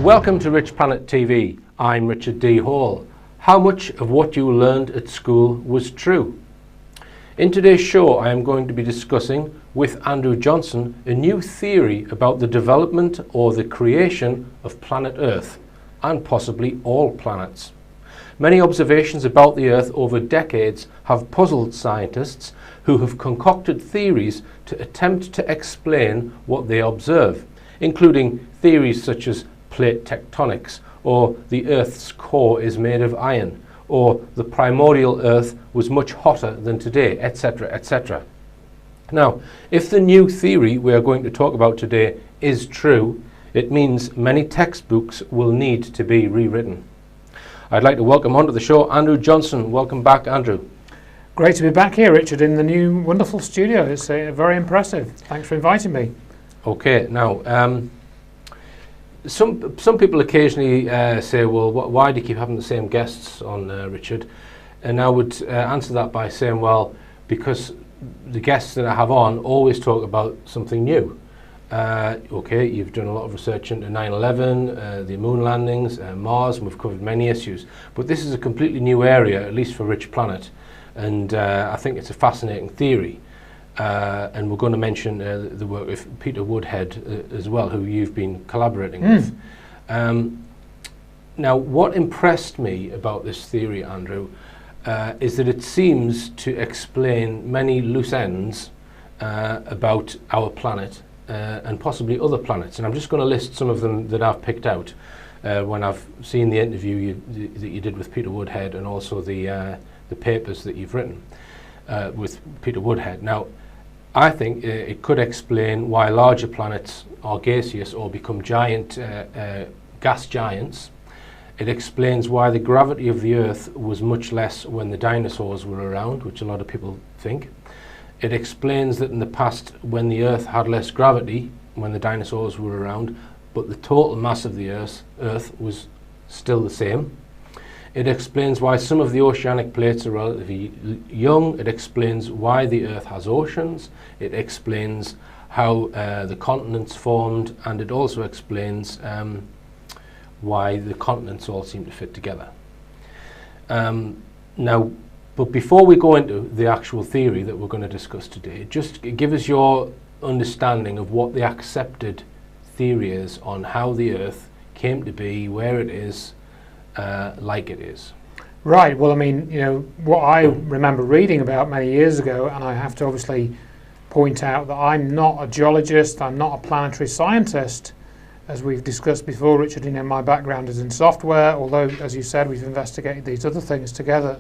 Welcome to Rich Planet TV. I'm Richard D. Hall. How much of what you learned at school was true? In today's show, I am going to be discussing with Andrew Johnson a new theory about the development or the creation of planet Earth, and possibly all planets. Many observations about the Earth over decades have puzzled scientists who have concocted theories to attempt to explain what they observe, including theories such as plate tectonics, or the Earth's core is made of iron, or the primordial Earth was much hotter than today, etc., etc. Now, if the new theory we are going to talk about today is true, it means many textbooks will need to be rewritten. I'd like to welcome onto the show Andrew Johnson. Welcome back, Andrew. Great to be back here, Richard, in the new wonderful studio. It's very impressive. Thanks for inviting me. Okay, now, some people occasionally say, well, why do you keep having the same guests on, Richard? And I would answer that by saying, well, because the guests that I have on always talk about something new. Okay, you've done a lot of research into 9/11, the moon landings, Mars, and we've covered many issues. But this is a completely new area, at least for Rich Planet, and I think it's a fascinating theory. And we're going to mention the work of Peter Woodhead as well, who you've been collaborating with. Now, what impressed me about this theory, Andrew, is that it seems to explain many loose ends about our planet and possibly other planets. And I'm just going to list some of them that I've picked out when I've seen the interview that you did with Peter Woodhead, and also the papers that you've written with Peter Woodhead. Now, I think it could explain why larger planets are gaseous or become giant gas giants. It explains why the gravity of the Earth was much less when the dinosaurs were around, which a lot of people think. It explains that in the past, when the Earth had less gravity, when the dinosaurs were around, but the total mass of the Earth was still the same. It explains why some of the oceanic plates are relatively young. It explains why the Earth has oceans. It explains how the continents formed, and it also explains why the continents all seem to fit together. Now, but before we go into the actual theory that we're going to discuss today, just give us your understanding of what the accepted theory is on how the Earth came to be, where it is, like it is. Right. Well, I mean, you know, what I remember reading about many years ago, and I have to obviously point out that I'm not a geologist, I'm not a planetary scientist, as we've discussed before, Richard. You know, my background is in software, although, as you said, we've investigated these other things together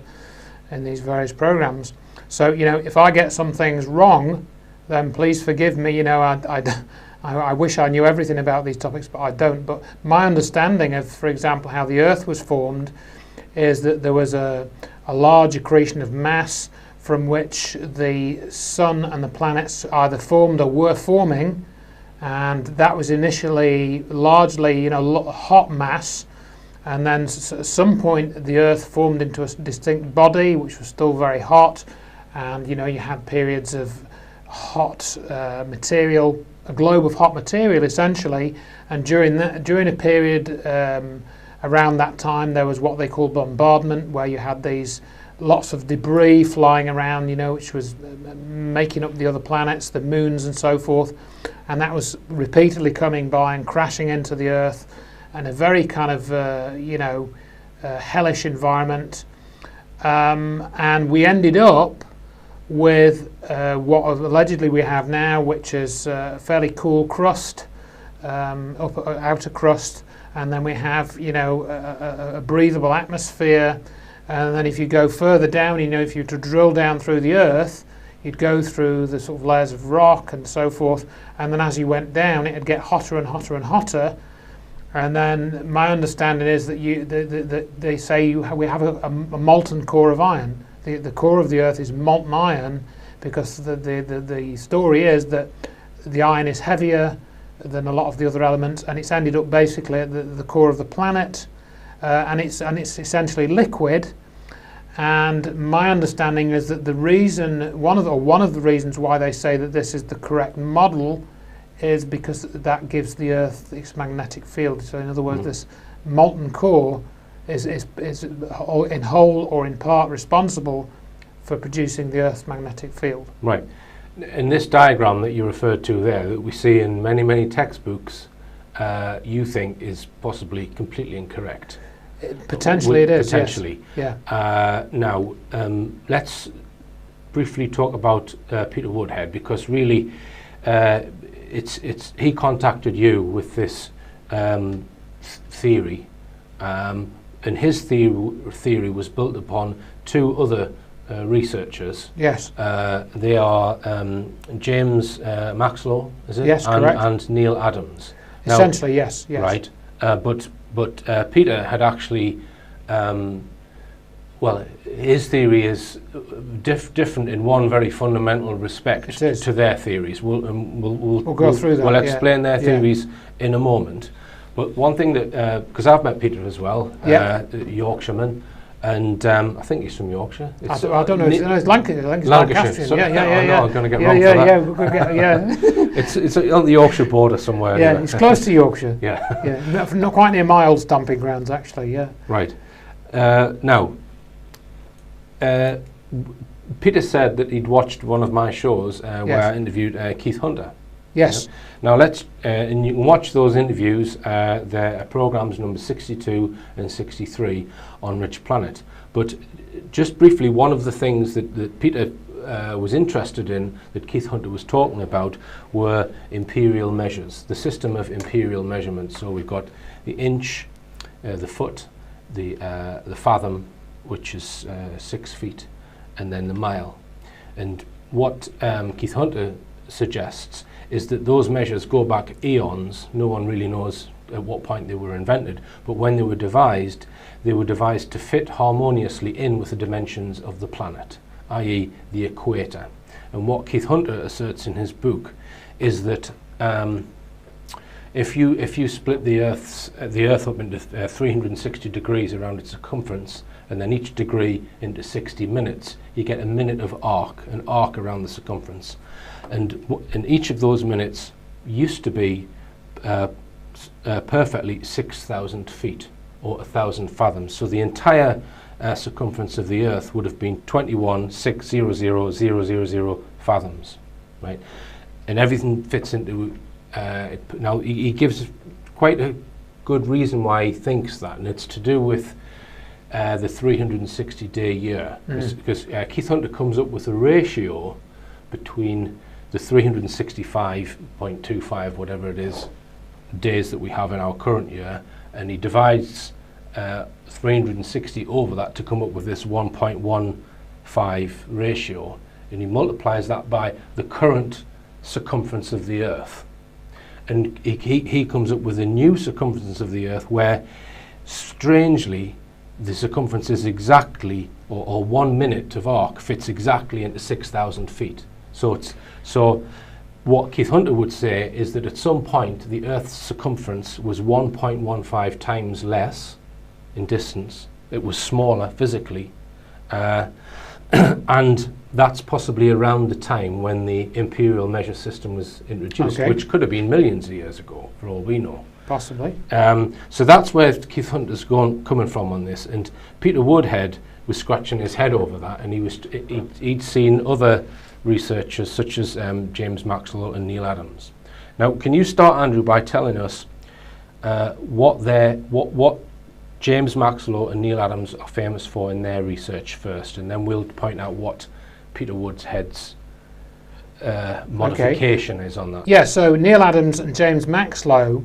in these various programs. So, you know, if I get some things wrong, then please forgive me. You know, I wish I knew everything about these topics, but I don't. But my understanding of, for example, how the Earth was formed is that there was a large accretion of mass from which the sun and the planets either formed or were forming, and that was initially largely, you know, hot mass, and then at some point the Earth formed into a distinct body which was still very hot, and you know, you had periods of hot material, a globe of hot material essentially, and during a period around that time there was what they called bombardment, where you had these lots of debris flying around, you know, which was making up the other planets, the moons and so forth, and that was repeatedly coming by and crashing into the Earth, and a very kind of hellish environment, and we ended up with what allegedly we have now, which is a fairly cool crust, outer crust, and then we have, you know, a breathable atmosphere. And then if you go further down, you know, if you were to drill down through the Earth, you'd go through the sort of layers of rock and so forth, and then as you went down, it'd get hotter and hotter and hotter. And then my understanding is that they say we have a molten core of iron. The core of the Earth is molten iron, because the story is that the iron is heavier than a lot of the other elements, and it's ended up basically at the core of the planet, and it's essentially liquid. And my understanding is that the reason, one of the reasons why they say that this is the correct model, is because that gives the Earth its magnetic field. So in other words, this molten core is in whole or in part responsible for producing the Earth's magnetic field. Right. In this diagram that you referred to there, that we see in many, many textbooks, you think is possibly completely incorrect. Potentially it is, potentially. Yes. Yeah. Now, let's briefly talk about Peter Woodhead, because really he contacted you with this theory, and his theory was built upon two other researchers. Yes. They are James Maxwell, is it? Yes, correct. And Neil Adams. Now, essentially, yes. right. But Peter had actually, well, his theory is different in one very fundamental respect to their theories. We'll go through that. We'll explain their theories in a moment. But one thing that, because I've met Peter as well, Yorkshireman, and I think he's from Yorkshire. I don't know. It's Lancashire. Lancashire. So, yeah. I'm going to get wrong for that. Yeah. It's on the Yorkshire border somewhere. Yeah, it's close to Yorkshire. Yeah. Not quite near my old stomping grounds, actually. Yeah. Right. Now, Peter said that he'd watched one of my shows where I interviewed Keith Hunter. Yes. Now and you can watch those interviews. They're programs number 62 and 63 on Rich Planet. But just briefly, one of the things that Peter was interested in, that Keith Hunter was talking about, were imperial measures, the system of imperial measurements. So we've got the inch, the foot, the fathom, which is 6 feet, and then the mile. And what Keith Hunter suggests is that those measures go back eons. No one really knows at what point they were invented, but when they were devised to fit harmoniously in with the dimensions of the planet, i.e. the equator. And what Keith Hunter asserts in his book is that if you split the Earth up into 360 degrees around its circumference, and then each degree into 60 minutes, you get a minute of an arc around the circumference. And each of those minutes used to be perfectly 6,000 feet, or 1,000 fathoms. So the entire circumference of the Earth would have been 21,600,000 fathoms, right? And everything fits into it. Now he gives quite a good reason why he thinks that, and it's to do with the 360-day year, because Keith Hunter comes up with a ratio between the 365.25, whatever it is, days that we have in our current year, and he divides 360 over that to come up with this 1.15 ratio, and he multiplies that by the current circumference of the Earth. And he comes up with a new circumference of the Earth where, strangely, the circumference is exactly, or 1 minute of arc fits exactly into 6,000 feet. So what Keith Hunter would say is that at some point the Earth's circumference was 1.15 times less in distance. It was smaller physically, and that's possibly around the time when the imperial measure system was introduced, which could have been millions of years ago, for all we know. Possibly. So that's where Keith Hunter's coming from on this, and Peter Woodhead was scratching his head over that, and he'd seen other researchers such as James Maxwell and Neil Adams. Now, can you start, Andrew, by telling us what James Maxwell and Neil Adams are famous for in their research first, and then we'll point out what Peter Woodhead's modification is on that. Yeah, so Neil Adams and James Maxwell,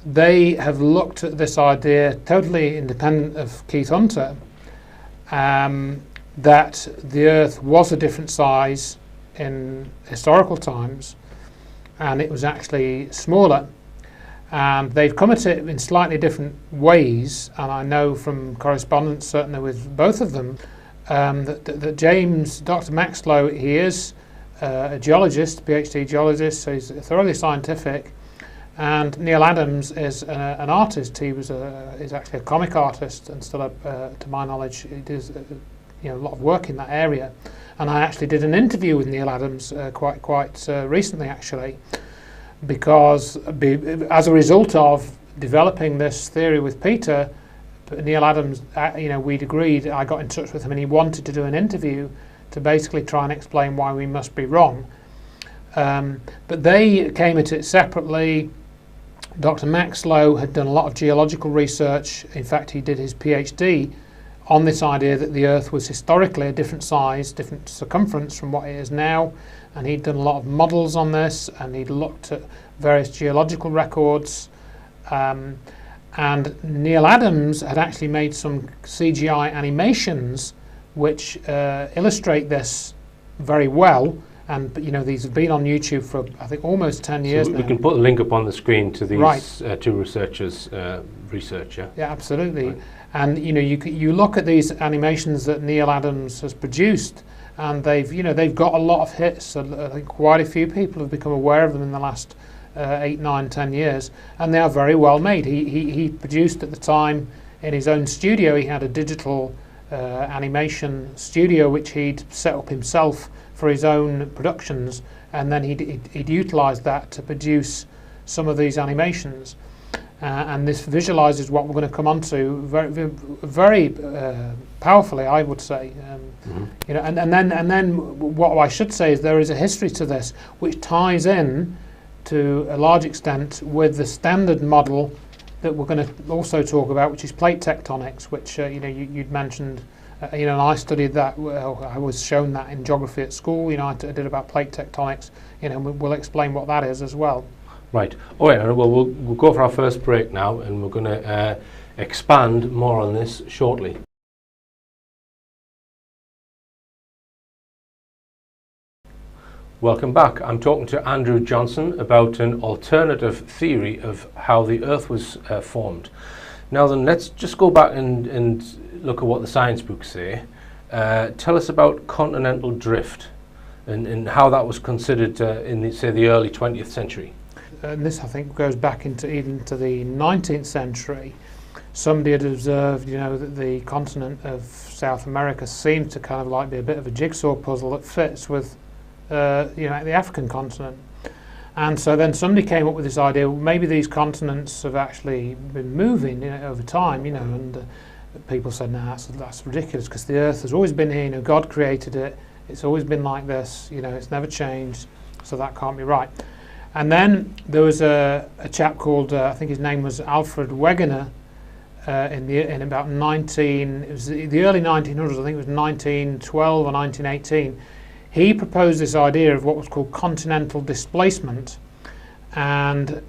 they have looked at this idea totally independent of Keith Hunter, that the Earth was a different size in historical times, and it was actually smaller. And they've come at it in slightly different ways, and I know from correspondence, certainly with both of them, that Dr. Maxwell, he is a geologist, PhD geologist, so he's thoroughly scientific. And Neil Adams is an artist. He's actually a comic artist, and still, to my knowledge, he does a lot of work in that area. And I actually did an interview with Neil Adams quite recently, actually. because as a result of developing this theory with Peter, Neil Adams, we'd agreed, I got in touch with him and he wanted to do an interview to basically try and explain why we must be wrong. But they came at it separately. Dr. Maxlow had done a lot of geological research. In fact, he did his PhD on this idea that the Earth was historically a different size, different circumference from what it is now, and he'd done a lot of models on this, and he'd looked at various geological records. And Neil Adams had actually made some CGI animations which illustrate this very well. And these have been on YouTube for I think almost 10 years now. We can put a link up on the screen to these right. Two researchers' research. Yeah, absolutely. Right. And you look at these animations that Neil Adams has produced, and they've got a lot of hits. I think quite a few people have become aware of them in the last 8, 9, 10 years, and they are very well made. He produced at the time in his own studio. He had a digital animation studio which he'd set up himself for his own productions, and then he'd utilised that to produce some of these animations. And this visualises what we're going to come on to very powerfully, I would say. And then what I should say is there is a history to this which ties in to a large extent with the standard model that we're going to also talk about, which is plate tectonics, which you'd mentioned. And I studied that. Well, I was shown that in geography at school. I did about plate tectonics. We'll explain what that is as well. Right. All right. Well, we'll go for our first break now, and we're going to expand more on this shortly. Welcome back. I'm talking to Andrew Johnson about an alternative theory of how the Earth was formed. Now then, let's just go back and look at what the science books say. Tell us about continental drift and how that was considered in the early 20th century. And this, I think, goes back even to the 19th century. Somebody had observed, that the continent of South America seemed to kind of like be a bit of a jigsaw puzzle that fits with, the African continent. And so then somebody came up with this idea, well, maybe these continents have actually been moving over time, and people said, no, that's ridiculous, because the Earth has always been here, God created it, it's always been like this, it's never changed, so that can't be right. And then there was a chap called, I think his name was Alfred Wegener, in about it was the early 1900s, I think it was 1912 or 1918. He proposed this idea of what was called continental displacement, and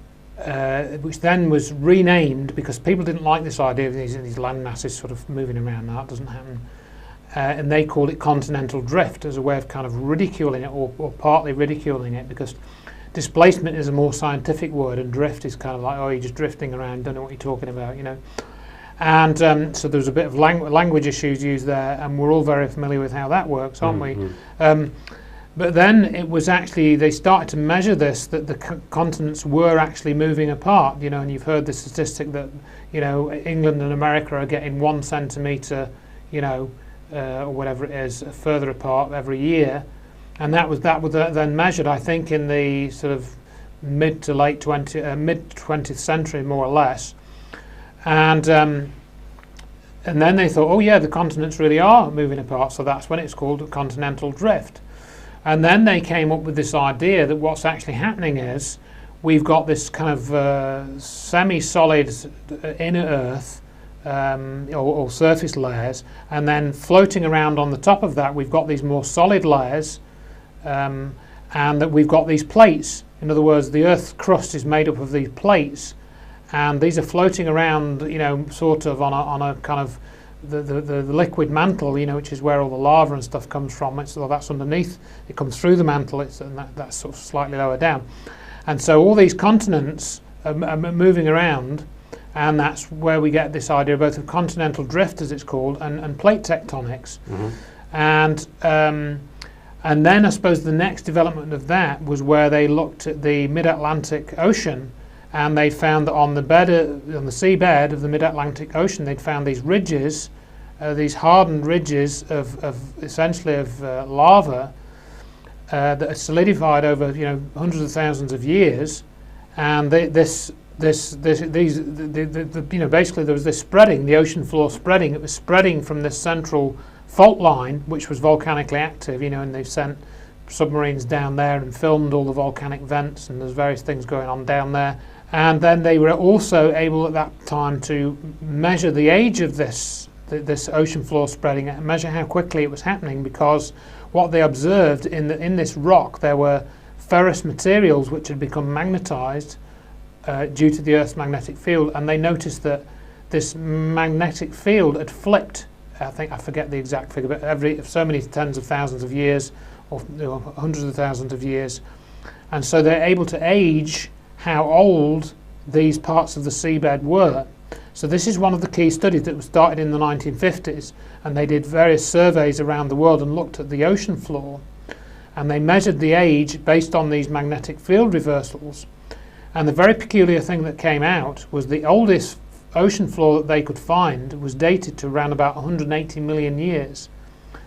which then was renamed because people didn't like this idea of these land masses sort of moving around. Now, that doesn't happen. And they called it continental drift as a way of kind of ridiculing it, or partly ridiculing it, because displacement is a more scientific word, and drift is kind of like, oh, you're just drifting around, don't know what you're talking about, And so there was a bit of language issues used there, and we're all very familiar with how that works, aren't we? But then it was actually, they started to measure this, that the continents were actually moving apart, and you've heard the statistic that, England and America are getting 1 centimetre, or whatever it is, further apart every year. And that was then measured, I think, in the sort of mid 20th century, more or less. And then they thought, oh yeah, the continents really are moving apart, so that's when it's called continental drift. And then they came up with this idea that what's actually happening is we've got this kind of semi-solid inner Earth, or surface layers, and then floating around on the top of that we've got these more solid layers, and that we've got these plates. In other words, the Earth's crust is made up of these plates, and these are floating around, sort of on a kind of the liquid mantle, which is where all the lava and stuff comes from. That's underneath. It comes through the mantle. And that's sort of slightly lower down. And so all these continents are moving around, and that's where we get this idea both of continental drift, as it's called, and plate tectonics. And then I suppose the next development of that was where they looked at the mid-Atlantic Ocean, and they found that on the seabed of the mid-Atlantic Ocean, they'd found these ridges, these hardened ridges of essentially lava that had solidified over hundreds of thousands of years, and basically there was this spreading, the ocean floor spreading. It was spreading from this central fault line, which was volcanically active, and they've sent submarines down there and filmed all the volcanic vents, and there's various things going on down there. And then they were also able at that time to measure the age of this ocean floor spreading and measure how quickly it was happening, because what they observed in this rock, there were ferrous materials which had become magnetized due to the Earth's magnetic field, and they noticed that this magnetic field had flipped. I forget the exact figure, but every so many tens of thousands of years, or hundreds of thousands of years, and so they're able to age how old these parts of the seabed were. So this is one of the key studies that was started in the 1950s, and they did various surveys around the world and looked at the ocean floor, and they measured the age based on these magnetic field reversals. And the very peculiar thing that came out was the oldest ocean floor that they could find was dated to around about 180 million years.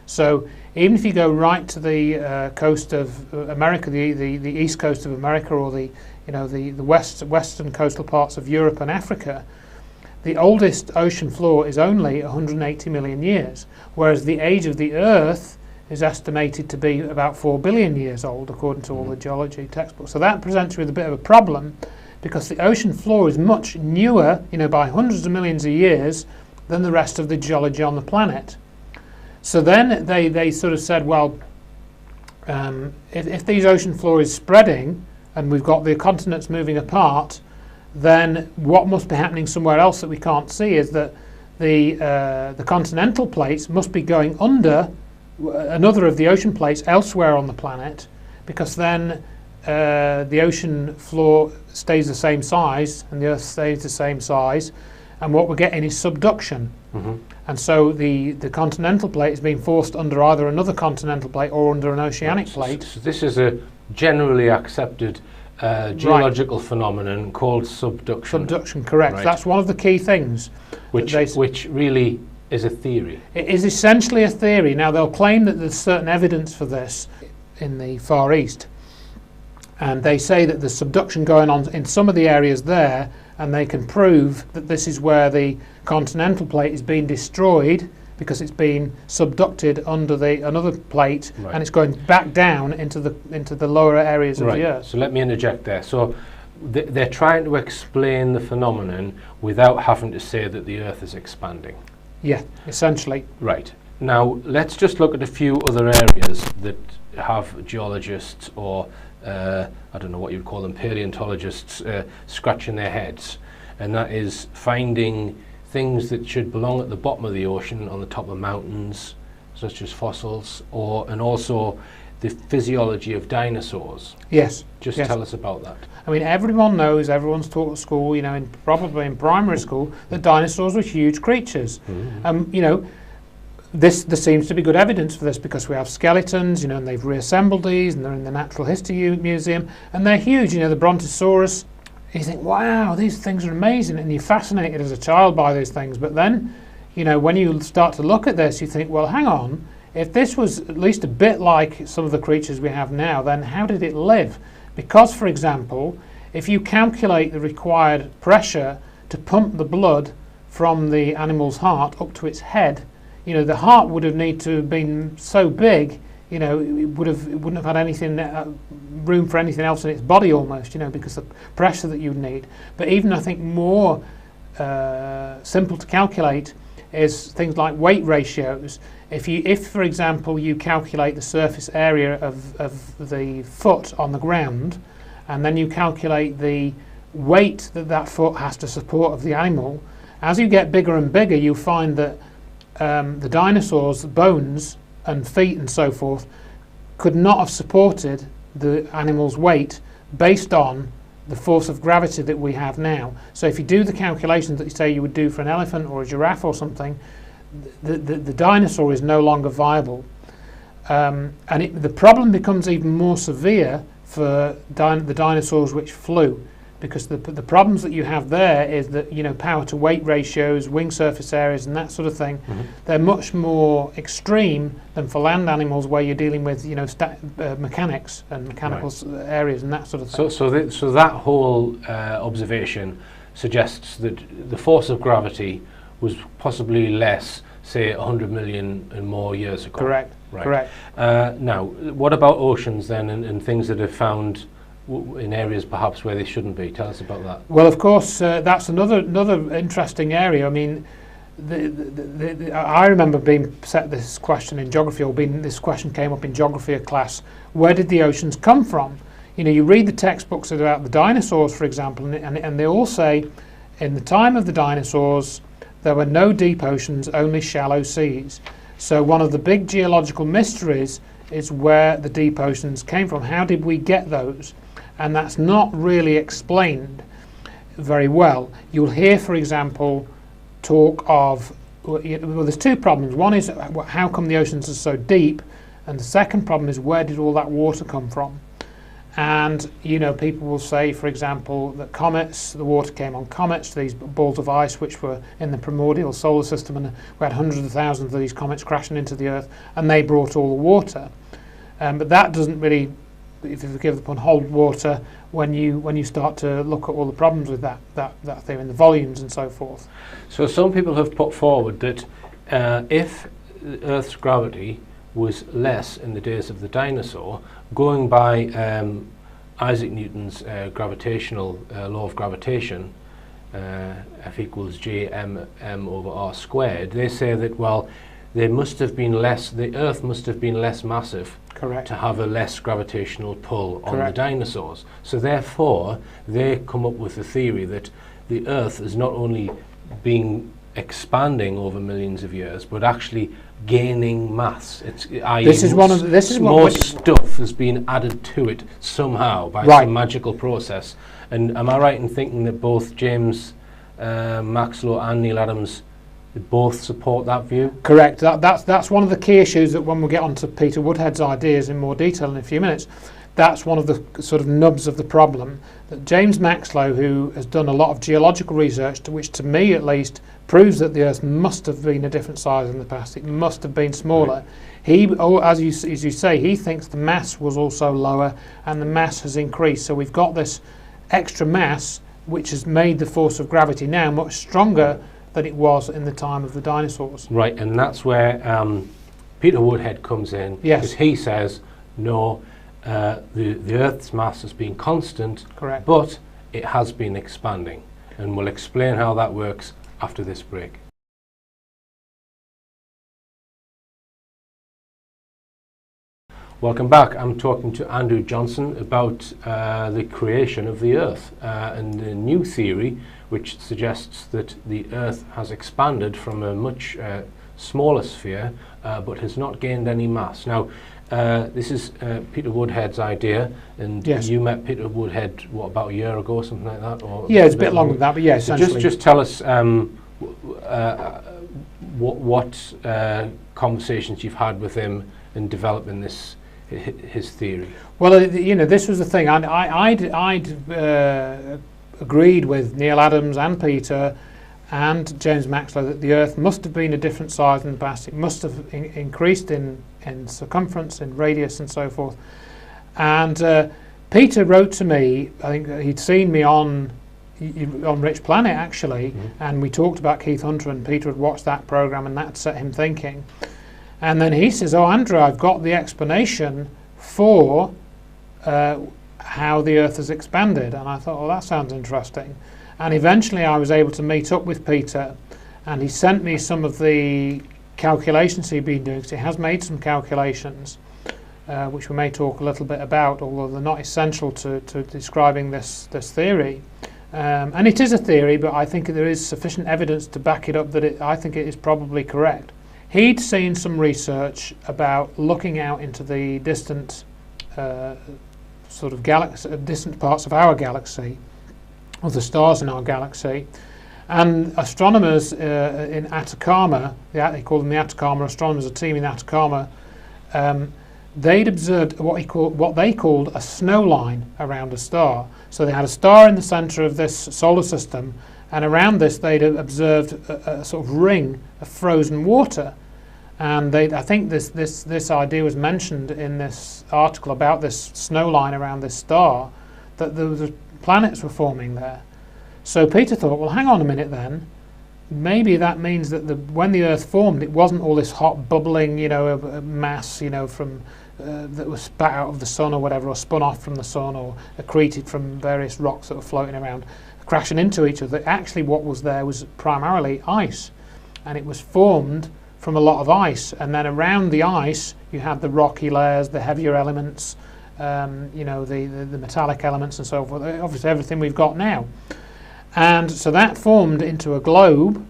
So even if you go right to the coast of America, the east coast of America, or the western coastal parts of Europe and Africa, the oldest ocean floor is only 180 million years, whereas the age of the Earth is estimated to be about 4 billion years old, according to all the geology textbooks. So that presents you with a bit of a problem, because the ocean floor is much newer, by hundreds of millions of years, than the rest of the geology on the planet. So then they sort of said, well, if these ocean floor is spreading, and we've got the continents moving apart, then what must be happening somewhere else that we can't see is that the continental plates must be going under another of the ocean plates elsewhere on the planet, because then the ocean floor stays the same size and the Earth stays the same size, and what we're getting is subduction. And so the continental plate is being forced under either another continental plate or under an oceanic plate. So this is a generally accepted geological phenomenon called subduction. Subduction, correct. Right. That's one of the key things. Which really is a theory. It is essentially a theory. Now, they'll claim that there's certain evidence for this in the Far East, and they say that there's subduction going on in some of the areas there, and they can prove that this is where the continental plate is being destroyed, because it's being subducted under another plate, right, and it's going back down into the lower areas of the Earth. So let me interject there. So they're trying to explain the phenomenon without having to say that the Earth is expanding. Yeah, essentially. Right. Now let's just look at a few other areas that have geologists, or I don't know what you'd call them, paleontologists, scratching their heads, and that is finding things that should belong at the bottom of the ocean on the top of mountains, such as fossils, and also the physiology of dinosaurs. Yes. Just tell us about that. I mean, everyone knows, everyone's taught at school, probably in primary school, that dinosaurs were huge creatures. There seems to be good evidence for this, because we have skeletons, and they've reassembled these, and they're in the Natural History Museum, and they're huge. The Brontosaurus, you think, wow, these things are amazing, and you're fascinated as a child by these things. But then, when you start to look at this, you think, well, hang on, if this was at least a bit like some of the creatures we have now, then how did it live? Because, for example, if you calculate the required pressure to pump the blood from the animal's heart up to its head, the heart would have need to have been so big, it wouldn't have had anything room for anything else in its body almost, because the pressure that you'd need. But even, I think, more simple to calculate is things like weight ratios. If for example, you calculate the surface area of the foot on the ground, and then you calculate the weight that foot has to support of the animal, as you get bigger and bigger, you find that the dinosaurs' bones and feet and so forth could not have supported the animal's weight based on the force of gravity that we have now. So if you do the calculations that you say you would do for an elephant or a giraffe or something, the dinosaur is no longer viable. And the problem becomes even more severe for the dinosaurs which flew, because the problems that you have there is that, you know, power to weight ratios, wing surface areas and that sort of thing, they're much more extreme than for land animals, where you're dealing with, you know, mechanics and mechanical areas and that sort of thing. So that whole observation suggests that the force of gravity was possibly less, say, 100 million and more years ago. Correct. Right. Correct. Now, what about oceans then, and things that are found in areas perhaps where they shouldn't be? Tell us about that. Well, of course, that's another interesting area. I mean, I remember being set this question in geography, or this question came up in geography class. Where did the oceans come from? You know, you read the textbooks about the dinosaurs, for example, and they all say, in the time of the dinosaurs, there were no deep oceans, only shallow seas. So one of the big geological mysteries is where the deep oceans came from. How did we get those? And that's not really explained very well. You'll hear, for example, talk of, well, there's two problems. One is how come the oceans are so deep, and the second problem is where did all that water come from? And, you know, people will say, for example, that comets, the water came on comets, these balls of ice which were in the primordial solar system, and we had hundreds of thousands of these comets crashing into the Earth, and they brought all the water. But that doesn't really, if you forgive the pun, hold water when you start to look at all the problems with that theory and the volumes and so forth. So some people have put forward that if Earth's gravity was less in the days of the dinosaur, going by Isaac Newton's gravitational law of gravitation, F equals J/m over r squared, they say that, well, the Earth must have been less massive. Correct. To have a less gravitational pull on Correct. the dinosaurs. So therefore, they come up with the theory that the Earth is not only been expanding over millions of years, but actually gaining mass. More stuff has been added to it somehow by some magical process. And am I right in thinking that both James Maxwell and Neil Adams both support that view? Correct. That's one of the key issues that when we get onto Peter Woodhead's ideas in more detail in a few minutes, that's one of the sort of nubs of the problem. That James Maxwell, who has done a lot of geological research, which to me at least proves that the Earth must have been a different size in the past. It must have been smaller. Right. As you say, he thinks the mass was also lower and the mass has increased. So we've got this extra mass which has made the force of gravity now much stronger than it was in the time of the dinosaurs. Right, and that's where Peter Woodhead comes in. Yes. Because he says, no, the Earth's mass has been constant, correct, but it has been expanding. And we'll explain how that works after this break. Welcome back. I'm talking to Andrew Johnson about the creation of the Earth and the new theory which suggests that the Earth has expanded from a much smaller sphere but has not gained any mass. Now, this is Peter Woodhead's idea, and yes, you met Peter Woodhead, what, about a year ago or something like that? Or yeah, it's a bit longer than that, but yeah, so essentially. just tell us what conversations you've had with him in developing his theory. Well, you know, this was the thing. I'd agreed with Neil Adams and Peter and James Maxwell that the Earth must have been a different size in the past. It must have increased in circumference, in radius, and so forth. And Peter wrote to me. I think he'd seen me on Rich Planet actually, and we talked about Keith Hunter, and Peter had watched that program, and that set him thinking. And then he says, "Oh, Andrew, I've got the explanation for how the Earth has expanded." And I thought, "Oh, that sounds interesting." And eventually I was able to meet up with Peter, and he sent me some of the calculations he'd been doing, because he has made some calculations, which we may talk a little bit about, although they're not essential to describing this theory. And it is a theory, but I think there is sufficient evidence to back it up that I think it is probably correct. He'd seen some research about looking out into the distant sort of distant parts of our galaxy, or the stars in our galaxy, and astronomers in Atacama, they call them the Atacama astronomers, a team in Atacama, they'd observed what they called a snow line around a star. So they had a star in the centre of this solar system, and around this they'd observed a sort of ring of frozen water. And I think this idea was mentioned in this article about this snow line around this star, that the planets were forming there. So Peter thought, well, hang on a minute then. Maybe that means that when the Earth formed, it wasn't all this hot bubbling, mass, from that was spat out of the sun or whatever, or spun off from the sun, or accreted from various rocks that were floating around, crashing into each other. Actually, what was there was primarily ice, and it was formed from a lot of ice. And then around the ice, you had the rocky layers, the heavier elements, the metallic elements, and so forth. Obviously, everything we've got now. And so that formed into a globe,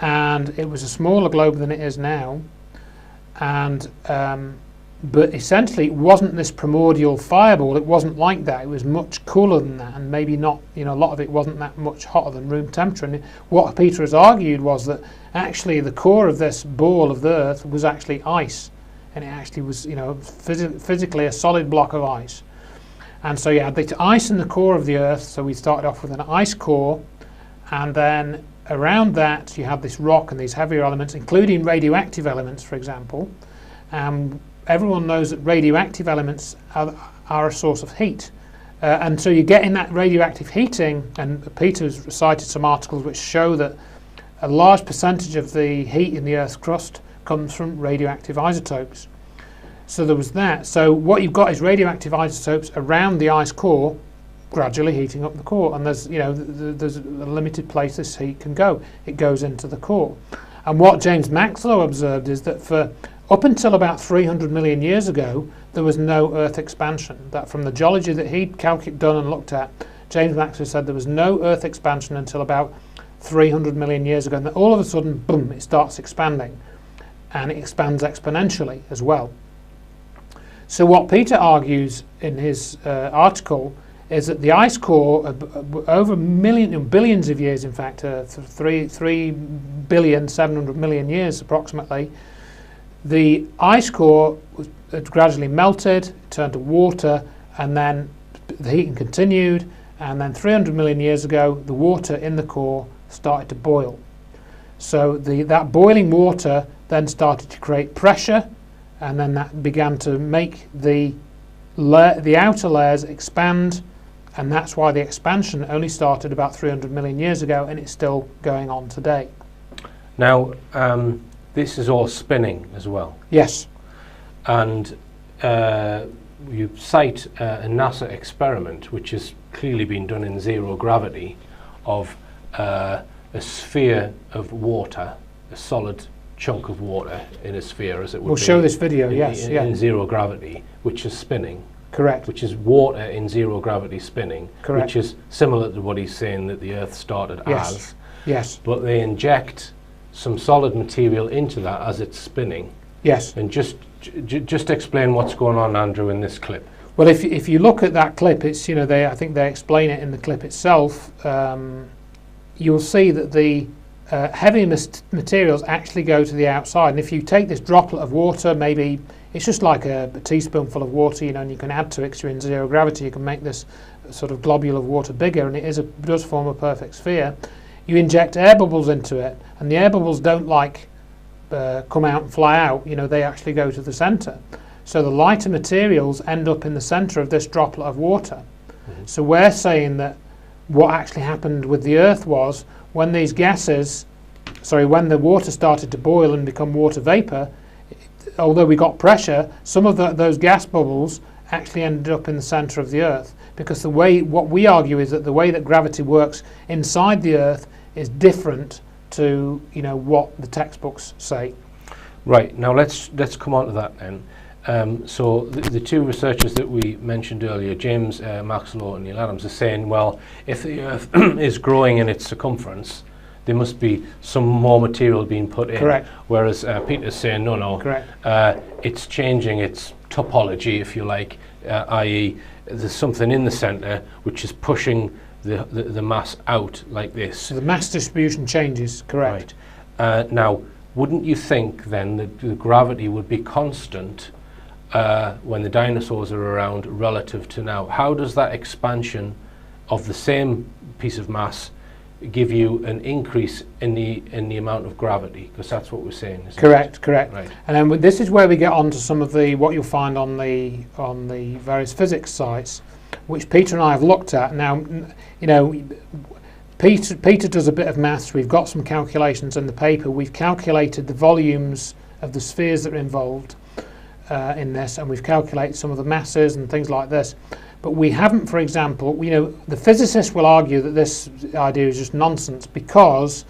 and it was a smaller globe than it is now. And but essentially, it wasn't this primordial fireball. It wasn't like that. It was much cooler than that, and maybe not. A lot of it wasn't that much hotter than room temperature. And what Peter has argued was that actually the core of this ball of the Earth was actually ice, and it actually was, physically a solid block of ice. And so you had the ice in the core of the Earth. So we started off with an ice core, and then around that you had this rock and these heavier elements, including radioactive elements, for example. Everyone knows that radioactive elements are a source of heat. And so you get in that radioactive heating, and Peter's cited some articles which show that a large percentage of the heat in the Earth's crust comes from radioactive isotopes. So there was that. So what you've got is radioactive isotopes around the ice core, gradually heating up the core. And there's a limited place this heat can go. It goes into the core. And what James Maxwell observed is that for up until about 300 million years ago, there was no Earth expansion. That from the geology that he'd done and looked at, James Maxwell said there was no Earth expansion until about 300 million years ago. And then all of a sudden, boom, it starts expanding. And it expands exponentially as well. So what Peter argues in his article is that the ice core, over billions of years, in fact, 3,700,000,000 years approximately, the ice core had gradually melted, turned to water, and then the heating continued, and then 300 million years ago, the water in the core started to boil. So that boiling water then started to create pressure, and then that began to make the outer layers expand, and that's why the expansion only started about 300 million years ago, and it's still going on today. Now, this is all spinning as well. Yes. And you cite a NASA experiment which has clearly been done in zero gravity of a sphere of water, a solid chunk of water in a sphere, as it would be. We'll show this video, yes. In zero gravity, which is spinning. Correct. Which is water in zero gravity spinning. Correct. Which is similar to what he's saying that the Earth started as. Yes. But they inject some solid material into that as it's spinning. Yes. And just explain what's going on, Andrew, in this clip. Well, if you look at that clip, it's I think they explain it in the clip itself. You'll see that the heavy materials actually go to the outside, and if you take this droplet of water, maybe it's just like a teaspoonful of water, and you can add to it because you're in zero gravity. You can make this sort of globule of water bigger, and it does form a perfect sphere. You inject air bubbles into it, and the air bubbles don't come out and fly out. They actually go to the centre. So the lighter materials end up in the centre of this droplet of water. Mm-hmm. So we're saying that what actually happened with the Earth was when when the water started to boil and become water vapour, although we got pressure, some of those gas bubbles actually ended up in the centre of the Earth, because what we argue is that the way that gravity works inside the Earth is different to what the textbooks say. Right. Now let's come on to that then. So the two researchers that we mentioned earlier, James Maxwell and Neil Adams, are saying, well, if the Earth is growing in its circumference, there must be some more material being put in. Correct. Whereas Peter's saying, no. Correct. It's changing its topology, if you like, i.e. there's something in the centre which is pushing the mass out like this. So the mass distribution changes, correct. Right. Now, wouldn't you think then that the gravity would be constant when the dinosaurs are around relative to now. How does that expansion of the same piece of mass give you an increase in the amount of gravity? Because that's what we're saying. Correct. Right. And then this is where we get on to some of what you'll find on the various physics sites, which Peter and I have looked at. Now, you know, Peter does a bit of maths. We've got some calculations in the paper. We've calculated the volumes of the spheres that are involved in this, and we've calculated some of the masses and things like this. But we haven't, for example, you know, the physicists will argue that this idea is just nonsense because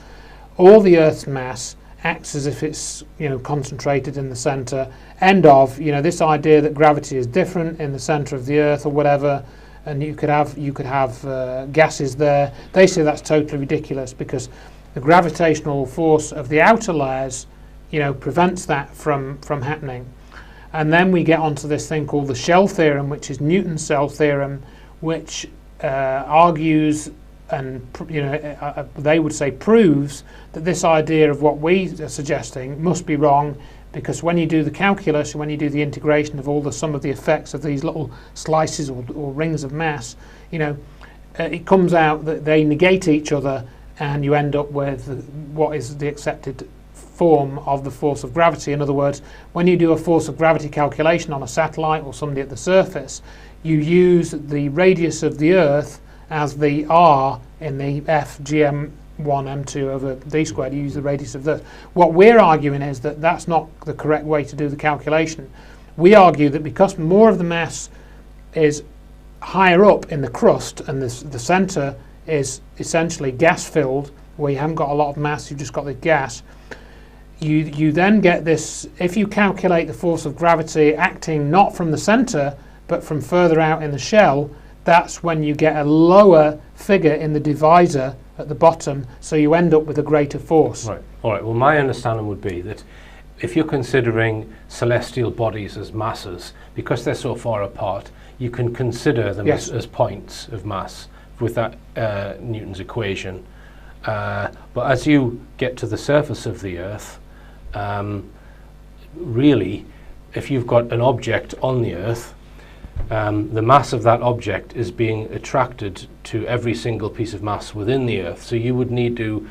all the Earth's mass acts as if it's, you know, concentrated in the centre. End of, you know, this idea that gravity is different in the centre of the Earth or whatever, and you could have gases there. They say that's totally ridiculous because the gravitational force of the outer layers, you know, prevents that from happening. And then we get onto this thing called the shell theorem, which is Newton's shell theorem, which argues and, you know, they would say proves that this idea of what we are suggesting must be wrong, because when you do the calculus, when you do the integration of all the sum of the effects of these little slices or rings of mass, you know, it comes out that they negate each other, and you end up with what is the accepted form of the force of gravity. In other words, when you do a force of gravity calculation on a satellite or somebody at the surface, you use the radius of the Earth as the r in the f gm1 m2 over d squared. You use the radius of the Earth. What we're arguing is that that's not the correct way to do the calculation. We argue that because more of the mass is higher up in the crust and the centre is essentially gas filled, where you haven't got a lot of mass, you've just got the gas, you then get this. If you calculate the force of gravity acting not from the centre but from further out in the shell, that's when you get a lower figure in the divisor at the bottom, so you end up with a greater force. Right. All right. Well, my understanding would be that if you're considering celestial bodies as masses, because they're so far apart, you can consider them as points of mass with that Newton's equation. But as you get to the surface of the Earth, really, if you've got an object on the Earth, the mass of that object is being attracted to every single piece of mass within the Earth. So you would need to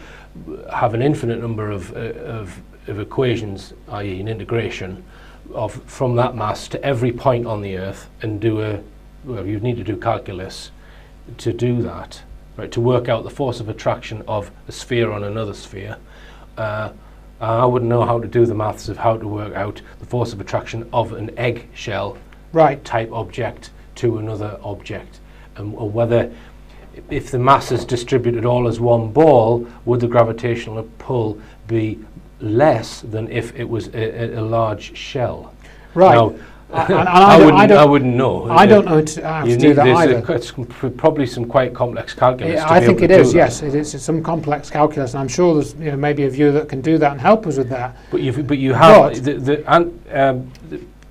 have an infinite number of equations, i.e. an integration from that mass to every point on the Earth, and you'd need to do calculus to do that, right, to work out the force of attraction of a sphere on another sphere. I wouldn't know how to do the maths of how to work out the force of attraction of an eggshell type object to another object, or whether, if the mass is distributed all as one ball, would the gravitational pull be less than if it was a large shell? Right. Now, I wouldn't know. I don't know how to do that either. It's probably some quite complex calculus. I think it is. Yes, it is. It's some complex calculus, and I'm sure there's, you know, maybe a viewer that can do that and help us with that. But you have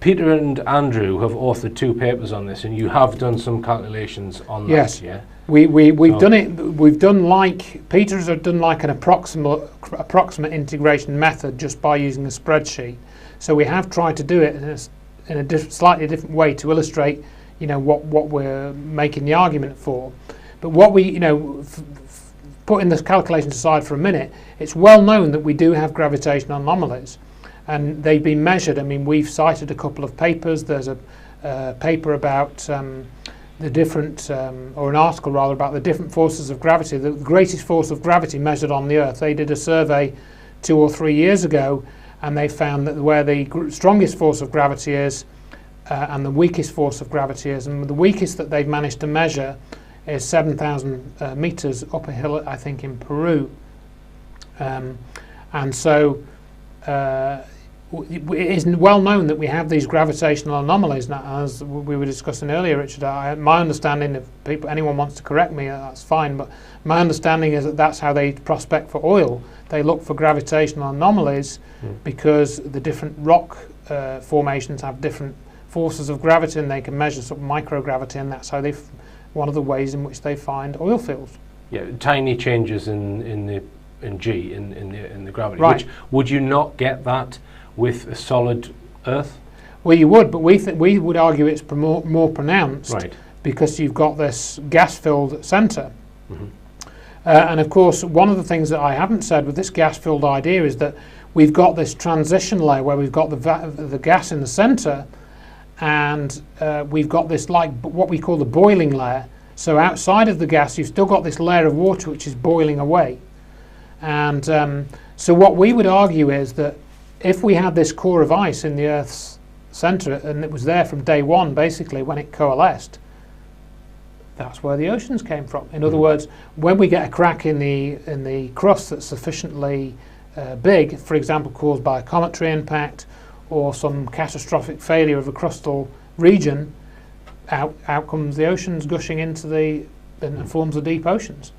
Peter and Andrew have authored 2 papers on this, and you have done some calculations on that. Yes. Yeah. We've done it. We've done like Peter's have done like an approximate integration method just by using a spreadsheet. So we have tried to do it in a slightly different way to illustrate, you know, what we're making the argument for. But what we, you know, putting the calculations aside for a minute, it's well known that we do have gravitational anomalies, and they've been measured. I mean, we've cited a couple of papers. There's a paper about the different, or an article rather, about the different forces of gravity. The greatest force of gravity measured on the Earth. They did a survey 2 or 3 years ago, and they found that where the strongest force of gravity is and the weakest force of gravity is, and the weakest that they've managed to measure is 7,000 meters up a hill, I think, in Peru. And so it is well known that we have these gravitational anomalies. Now, as we were discussing earlier, Richard, my understanding, if anyone wants to correct me, that's fine, but my understanding is that that's how they prospect for oil. They look for gravitational anomalies because the different rock formations have different forces of gravity, and they can measure sort of microgravity, and that's how one of the ways in which they find oil fields. Yeah, tiny changes in the gravity. Right. Would you not get that with a solid Earth? Well, you would, but we would argue it's more pronounced, Right. because you've got this gas-filled centre. Mhm. And of course, one of the things that I haven't said with this gas-filled idea is that we've got this transition layer where we've got the gas in the centre, and we've got this like what we call the boiling layer. So outside of the gas, you've still got this layer of water which is boiling away. And so what we would argue is that if we had this core of ice in the Earth's centre, and it was there from day one, basically, when it coalesced, that's where the oceans came from. In other words, when we get a crack in the crust that's sufficiently big, for example, caused by a cometary impact or some catastrophic failure of a crustal region, out comes the oceans gushing into and forms the deep oceans.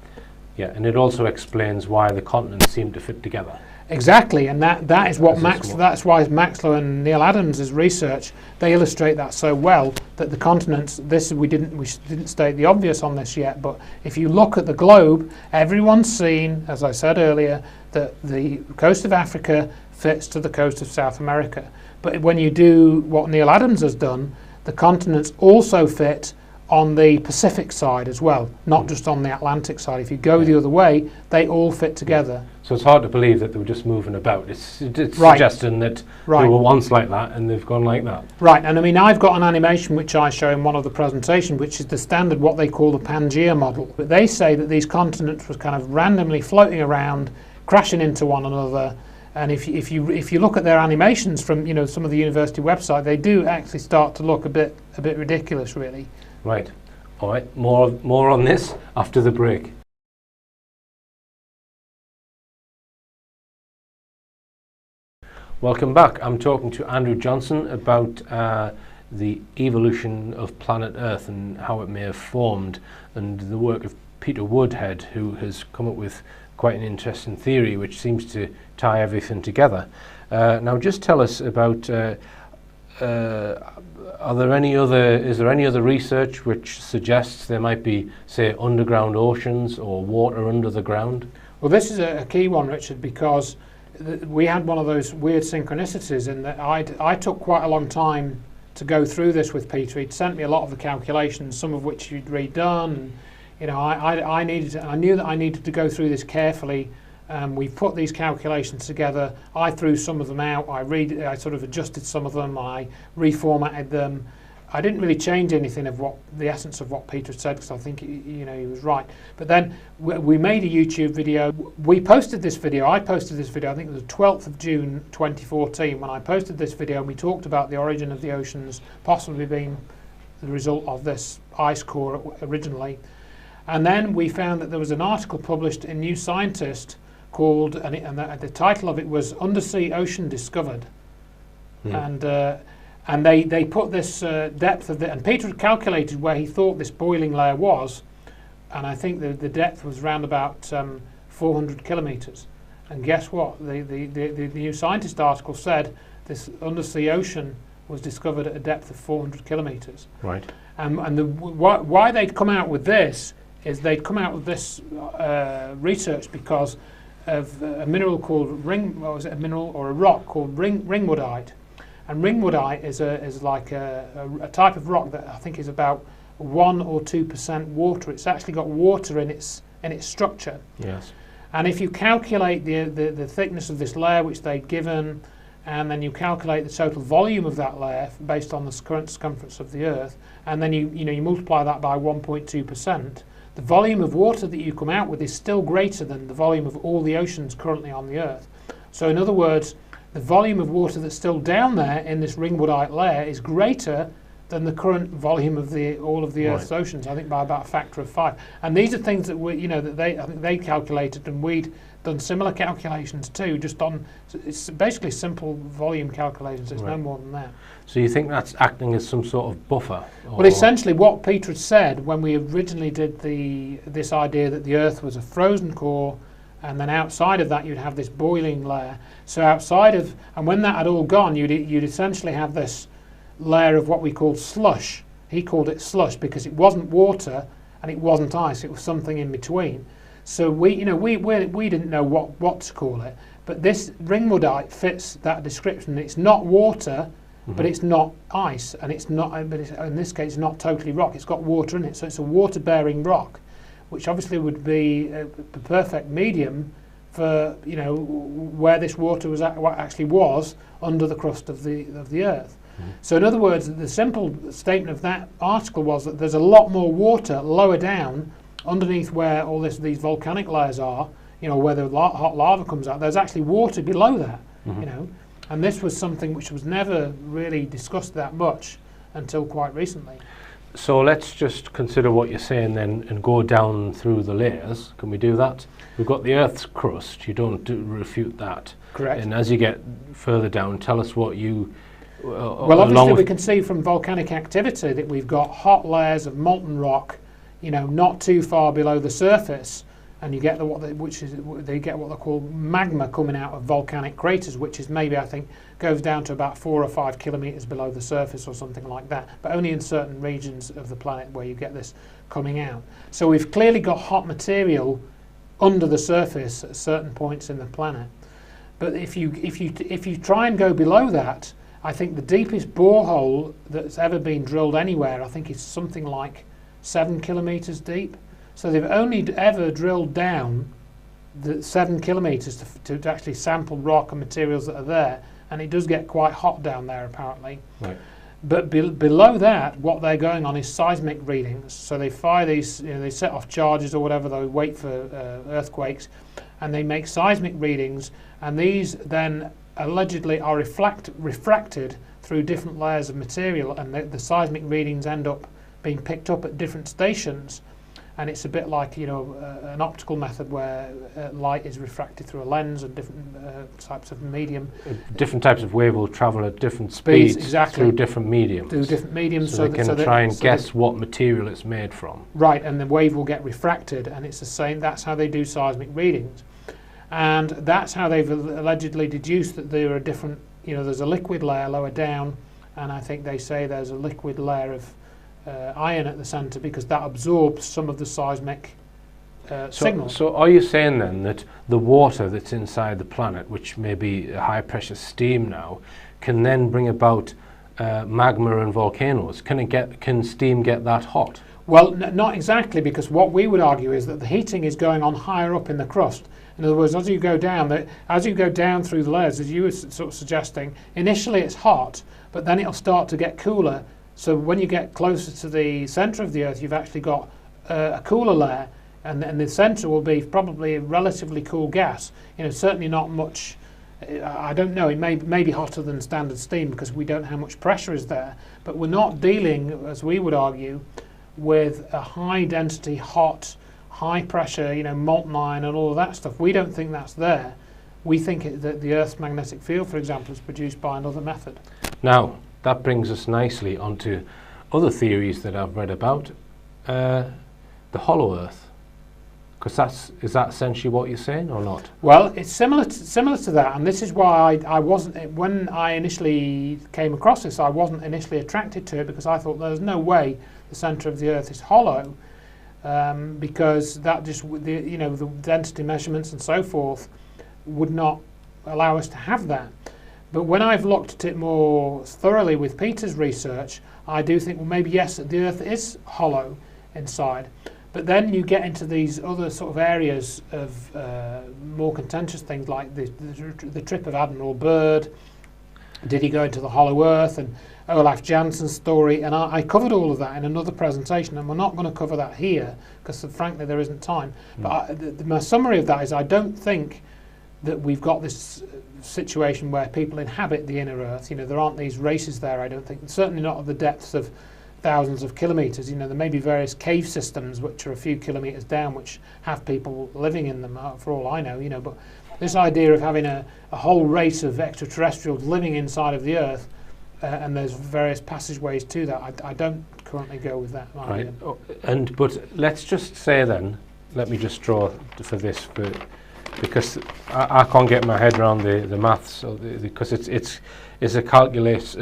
Yeah, and it also explains why the continents seem to fit together. Exactly, and that is what that's why Maxlow and Neil Adams' research, they illustrate that so well, that the continents, we didn't state the obvious on this yet, but if you look at the globe, everyone's seen, as I said earlier, that the coast of Africa fits to the coast of South America. But when you do what Neil Adams has done, the continents also fit on the Pacific side as well, not just on the Atlantic side. If you go the other way, they all fit together. So it's hard to believe that they were just moving about. It's Right. suggesting that Right. they were once like that and they've gone like that. Right, and I mean, I've got an animation which I show in one of the presentations, which is the standard, what they call the Pangea model. But they say that these continents were kind of randomly floating around, crashing into one another. And if you look at their animations from some of the university website, they do actually start to look a bit ridiculous, really. Right. All right. More on this after the break. Welcome back. I'm talking to Andrew Johnson about the evolution of planet Earth and how it may have formed, and the work of Peter Woodhead, who has come up with quite an interesting theory which seems to tie everything together. Now, just tell us about. Is there any other research which suggests there might be, say, underground oceans or water under the ground? Well, this is a key one, Richard, because we had one of those weird synchronicities in that I took quite a long time to go through this with Peter. He'd sent me a lot of the calculations, some of which he'd redone. I knew that I needed to go through this carefully. We put these calculations together. I threw some of them out. I sort of adjusted some of them. I reformatted them. I didn't really change anything of the essence of what Peter said, because I think he was right. But then we made a YouTube video. We posted this video. I posted this video. I think it was the 12th of June 2014 when I posted this video, and we talked about the origin of the oceans possibly being the result of this ice core originally. And then we found that there was an article published in New Scientist called, and the title of it was Undersea Ocean Discovered. And they put this depth of and Peter had calculated where he thought this boiling layer was, and I think the depth was around about 400 kilometres. And guess what? The New Scientist article said this undersea ocean was discovered at a depth of 400 kilometres. Right. And why they'd come out with this is they'd come out with this research because of a mineral called a mineral or a rock called ringwoodite. And ringwoodite is like a type of rock that I think is about 1 or 2% water. It's actually got water in its structure. Yes. And if you calculate the thickness of this layer which they'd given, and then you calculate the total volume of that layer based on the current circumference of the Earth, and then you multiply that by 1.2%, the volume of water that you come out with is still greater than the volume of all the oceans currently on the Earth. So in other words, the volume of water that's still down there in this ringwoodite layer is greater than the current volume of all of the Earth's oceans, I think by about a factor of 5. And these are things that I think they calculated, and we'd done similar calculations too, just on, it's basically simple volume calculations, it's no more than that. So you think that's acting as some sort of buffer? Well, essentially what Peter had said when we originally did this idea that the Earth was a frozen core, and then outside of that you'd have this boiling layer. So outside of, and when that had all gone, you'd essentially have this layer of what we called slush. He called it slush because it wasn't water and it wasn't ice, it was something in between. So we didn't know what to call it, but this ringwoodite fits that description. It's not water but it's not ice, and it's not. But it's, in this case, not totally rock. It's got water in it, so it's a water-bearing rock, which obviously would be the perfect medium for where this water was what actually was under the crust of the Earth. So in other words, the simple statement of that article was that there's a lot more water lower down underneath where all these volcanic layers are, where the hot lava comes out. There's actually water below that, and this was something which was never really discussed that much until quite recently. So let's just consider what you're saying then and go down through the layers. Can we do that? We've got the Earth's crust. You don't refute that. Correct. And as you get further down, tell us what you... well, obviously we can see from volcanic activity that we've got hot layers of molten rock, not too far below the surface, and you get what they call magma coming out of volcanic craters, which is maybe, I think, goes down to about 4 or 5 kilometers below the surface or something like that, but only in certain regions of the planet where you get this coming out. So we've clearly got hot material under the surface at certain points in the planet. But if you try and go below that, I think the deepest borehole that's ever been drilled anywhere, I think, is something like 7 kilometers deep. So they've only ever drilled down the 7 kilometers to actually sample rock and materials that are there, and it does get quite hot down there apparently. Right. But below that, what they're going on is seismic readings. So they fire these, they set off charges or whatever, they wait for earthquakes, and they make seismic readings, and these then allegedly are refracted through different layers of material, and the seismic readings end up being picked up at different stations. And it's a bit like an optical method where light is refracted through a lens and different types of medium. Different types of wave will travel at different speeds exactly. through different mediums. Through different mediums, so they can try and guess what material it's made from. Right, and the wave will get refracted, and it's the same. That's how they do seismic readings, and that's how they've allegedly deduced that there are different. There's a liquid layer lower down, and I think they say there's a liquid layer of iron at the centre, because that absorbs some of the seismic signals. So are you saying then that the water that's inside the planet, which may be high pressure steam now, can then bring about magma and volcanoes? Can steam get that hot? Well, not exactly, because what we would argue is that the heating is going on higher up in the crust. In other words, as you go down through the layers, as you were sort of suggesting, initially it's hot, but then it'll start to get cooler. So when you get closer to the centre of the Earth, you've actually got a cooler layer, and the centre will be probably a relatively cool gas. Certainly not much. I don't know. It may be hotter than standard steam, because we don't know how much pressure is there. But we're not dealing, as we would argue, with a high density, hot, high pressure, molten iron and all of that stuff. We don't think that's there. We think that the Earth's magnetic field, for example, is produced by another method. Now, that brings us nicely onto other theories that I've read about, the hollow Earth. Because is that essentially what you're saying, or not? Well, it's similar to that, and this is why I wasn't, when I initially came across this, I wasn't initially attracted to it, because I thought there's no way the centre of the Earth is hollow, because that just the density measurements and so forth would not allow us to have that. But when I've looked at it more thoroughly with Peter's research, I do think, well, maybe yes, the Earth is hollow inside. But then you get into these other sort of areas of more contentious things, like the trip of Admiral Byrd. Did he go into the hollow Earth? And Olaf Janssen's story. And I covered all of that in another presentation, and we're not going to cover that here, because frankly there isn't time. But my summary of that is, I don't think that we've got this situation where people inhabit the inner Earth. There aren't these races there, I don't think. Certainly not at the depths of thousands of kilometres. There may be various cave systems which are a few kilometres down, which have people living in them, for all I know. But this idea of having a whole race of extraterrestrials living inside of the Earth, and there's various passageways to that, I don't currently go with that idea. Right. But let's just say then, let me just draw for this, because I can't get my head around the maths, because it's a calculus.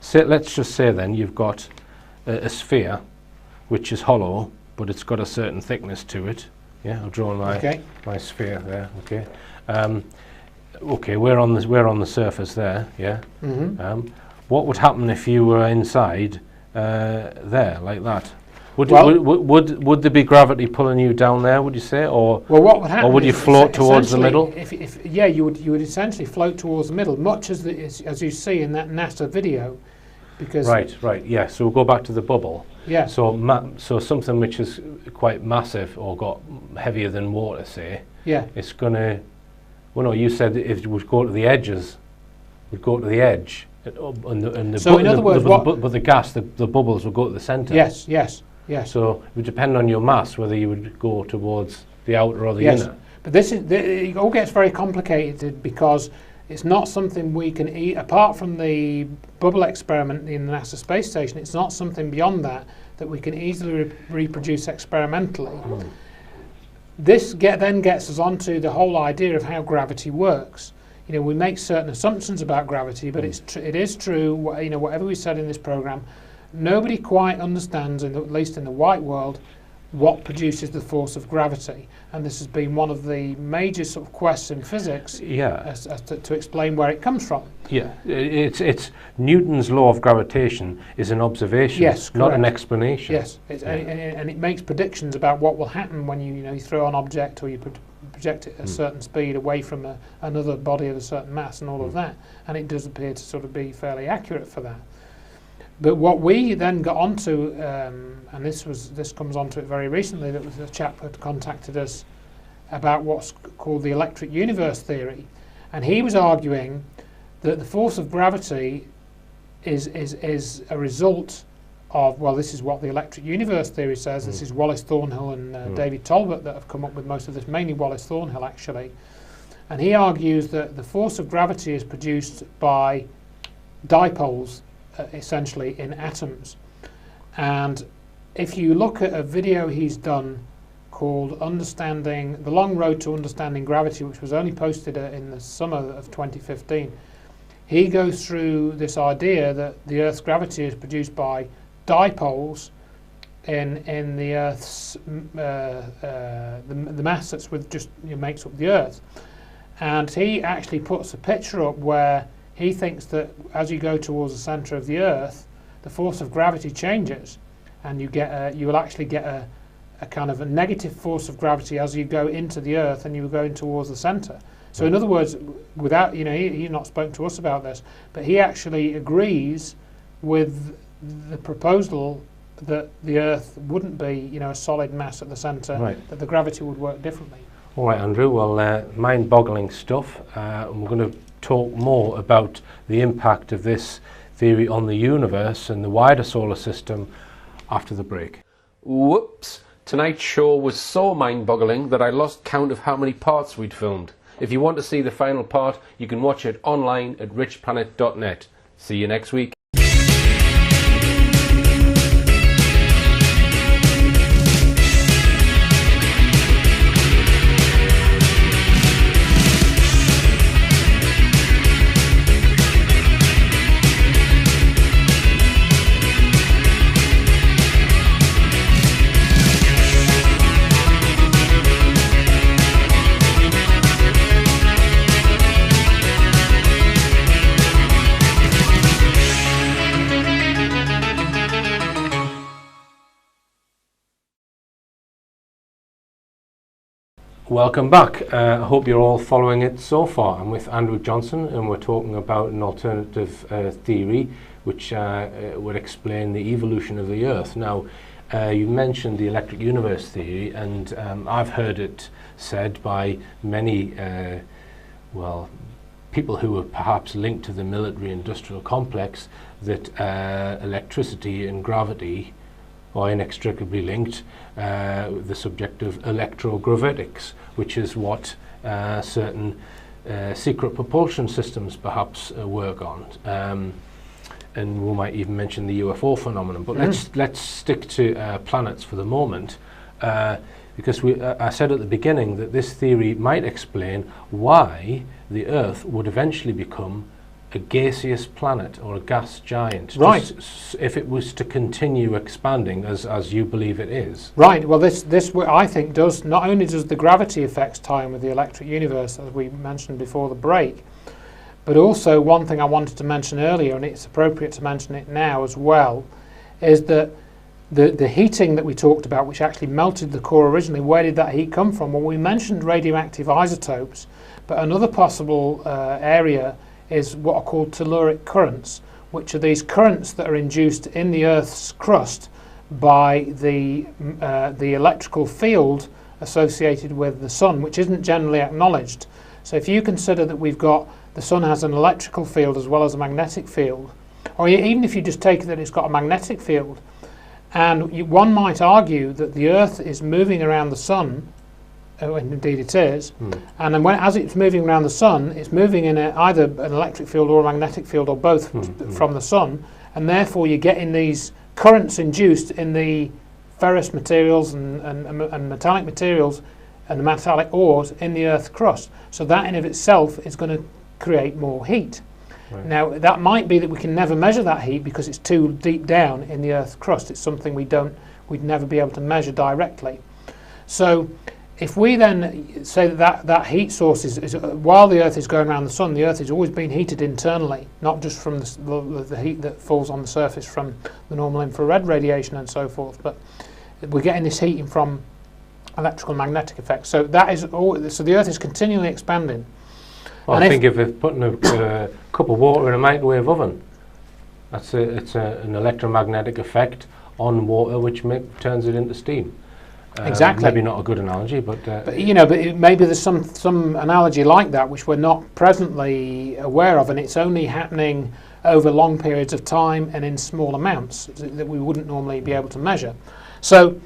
So let's just say then you've got a sphere which is hollow, but it's got a certain thickness to it. Yeah, I've drawn my sphere there. Okay. Okay, we're on the surface there. Yeah. what would happen if you were inside there like that? Would there be gravity pulling you down there, would you say, or what would happen? Or would you float towards the middle? Yeah, you would essentially float towards the middle, much as you see in that NASA video, because right, yeah. So we'll go back to the bubble. Yeah. So something which is quite massive or got heavier than water, say. Yeah. It's gonna. Well, no, you said it would go to the edges. Would go to the edge. So in other words, but the gas, the bubbles would go to the centre. Yes. So it would depend on your mass whether you would go towards the outer or the inner. But it all gets very complicated because it's not something we can eat apart from the bubble experiment in the NASA space station. It's not something beyond that we can easily reproduce experimentally. This then gets us onto the whole idea of how gravity works. You know, we make certain assumptions about gravity, but it is true. You know, whatever we said in this program, nobody quite understands, at least in the white world, what produces the force of gravity. And this has been one of the major sort of quests in physics, as to explain where it comes from. Yeah, it's Newton's law of gravitation is an observation, not an explanation. Yes, and it makes predictions about what will happen when you throw an object or you project it at a certain speed away from another body of a certain mass and all of that. And it does appear to sort of be fairly accurate for that. But what we then got onto, and this comes onto it very recently, that was a chap had contacted us about what's called the electric universe theory, and he was arguing that the force of gravity is a result of, well, this is what the electric universe theory says. This is Wallace Thornhill and David Tolbert that have come up with most of this, mainly Wallace Thornhill actually, and he argues that the force of gravity is produced by dipoles, essentially in atoms. And if you look at a video he's done called The Long Road to Understanding Gravity, which was only posted in the summer of 2015, he goes through this idea that the Earth's gravity is produced by dipoles in the Earth's the mass that's makes up the Earth. And he actually puts a picture up where he thinks that as you go towards the centre of the Earth, the force of gravity changes, and you will actually get a kind of a negative force of gravity as you go into the Earth and you go in towards the centre. So in other words, without he's not spoken to us about this, but he actually agrees with the proposal that the Earth wouldn't be a solid mass at the centre, that the gravity would work differently. All right, Andrew. Well, mind-boggling stuff. And we're going to talk more about the impact of this theory on the universe and the wider solar system after the break. Whoops! Tonight's show was so mind-boggling that I lost count of how many parts we'd filmed. If you want to see the final part, you can watch it online at richplanet.net. See you next week. Welcome back. I hope you're all following it so far. I'm with Andrew Johnson and we're talking about an alternative theory which would explain the evolution of the Earth. Now, you mentioned the electric universe theory, and I've heard it said by many people who are perhaps linked to the military-industrial complex that electricity and gravity are inextricably linked, the subject of electrogravitics, which is what certain secret propulsion systems perhaps work on. And we might even mention the UFO phenomenon. But let's stick to planets for the moment, because I said at the beginning that this theory might explain why the Earth would eventually become a gaseous planet or a gas giant, right? If it was to continue expanding as you believe it is. Right. Well, this I think does not only does the gravity effects tie in with the electric universe, as we mentioned before the break, But also one thing I wanted to mention earlier, and it's appropriate to mention it now as well, is that the heating that we talked about, which actually melted the core originally, where did that heat come from? Well, we mentioned radioactive isotopes, but another possible area is what are called telluric currents, which are these currents that are induced in the Earth's crust by the electrical field associated with the sun, which isn't generally acknowledged. So if you consider that the sun has an electrical field as well as a magnetic field, or even if you just take that it's got a magnetic field, and one might argue that the Earth is moving around the sun, and indeed it is, and then as it's moving around the sun, it's moving in either an electric field or a magnetic field or both from the sun, and therefore you're getting these currents induced in the ferrous materials and metallic materials and the metallic ores in the Earth's crust. So that in of itself is going to create more heat. Right. Now that might be that we can never measure that heat because it's too deep down in the Earth's crust. It's something we'd never be able to measure directly. So if we then say that heat source is while the Earth is going around the sun, the Earth has always been heated internally, not just from the heat that falls on the surface from the normal infrared radiation and so forth, but we're getting this heating from electrical magnetic effects. So that is so the Earth is continually expanding. Well, I think if we're putting a cup of water in a microwave oven, it's an electromagnetic effect on water which turns it into steam. Exactly. Maybe not a good analogy, but maybe there's some analogy like that which we're not presently aware of, and it's only happening over long periods of time and in small amounts that we wouldn't normally be able to measure. So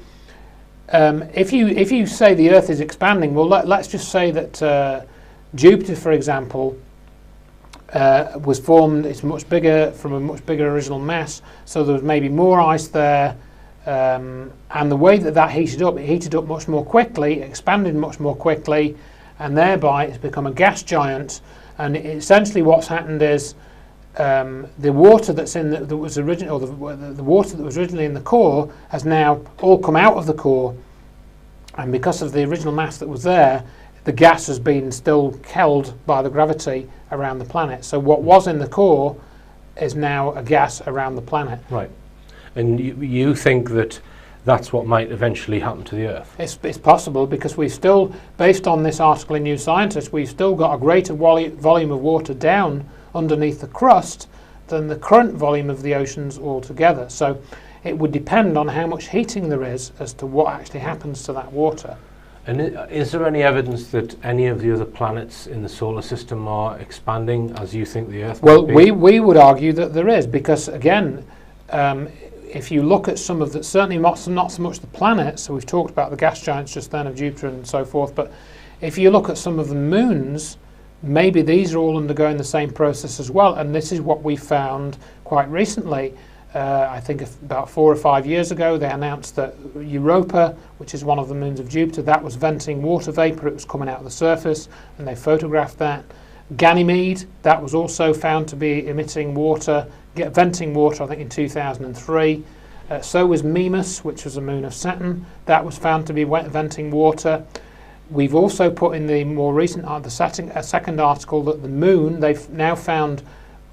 if you say the Earth is expanding, well, let's just say that Jupiter, for example, was formed. It's much bigger from a much bigger original mass, so there was maybe more ice there. And the way that heated up, it heated up much more quickly, expanded much more quickly, and thereby it's become a gas giant. And essentially what's happened is the water that's in the water that was originally in the core has now all come out of the core, and because of the original mass that was there, the gas has been still held by the gravity around the planet. So what was in the core is now a gas around the planet. Right. And you think that that's what might eventually happen to the Earth? It's possible, because we've still, based on this article in New Scientist, we've still got a greater volume of water down underneath the crust than the current volume of the oceans altogether. So it would depend on how much heating there is as to what actually happens to that water. And is there any evidence that any of the other planets in the solar system are expanding as you think the Earth Well, might be? we would argue that there is, because again, if you look at some of the, certainly not so much the planets, so we've talked about the gas giants just then of Jupiter and so forth, but if you look at some of the moons, maybe these are all undergoing the same process as well, and this is what we found quite recently. I think about 4 or 5 years ago, they announced that Europa, which is one of the moons of Jupiter, that was venting water vapor. It was coming out of the surface, and they photographed that. Ganymede, that was also found to be emitting water, venting water, I think in 2003. So was Mimas, which was a moon of Saturn. That was found to be venting water. We've also put in the more recent, second article, that the moon, they've now found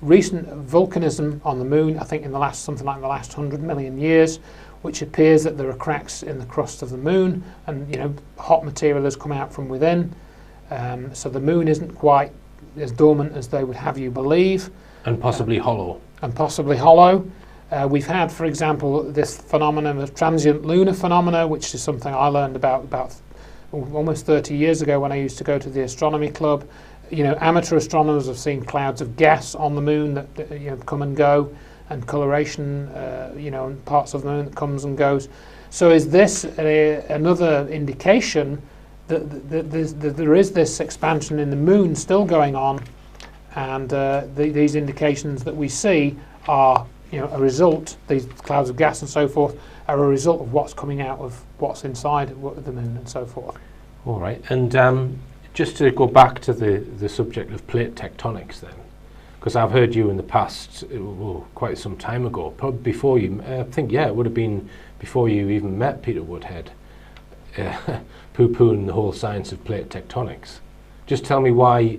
recent volcanism on the moon, I think in the last, something like the last 100 million years, which appears that there are cracks in the crust of the moon, and hot material has come out from within. So the moon isn't quite as dormant as they would have you believe. And possibly hollow. And possibly hollow. We've had, for example, this phenomenon of transient lunar phenomena, which is something I learned about almost 30 years ago when I used to go to the astronomy club. Amateur astronomers have seen clouds of gas on the moon that come and go, and coloration, in parts of the moon that comes and goes. So is this another indication that there is this expansion in the moon still going on, and these indications that we see are a result, these clouds of gas and so forth, are a result of what's coming out of what's inside the moon and so forth. All right, and just to go back to the subject of plate tectonics then, because I've heard you in the past, quite some time ago, probably before you, I think, it would have been before you even met Peter Woodhead, poo-pooing the whole science of plate tectonics. Just tell me why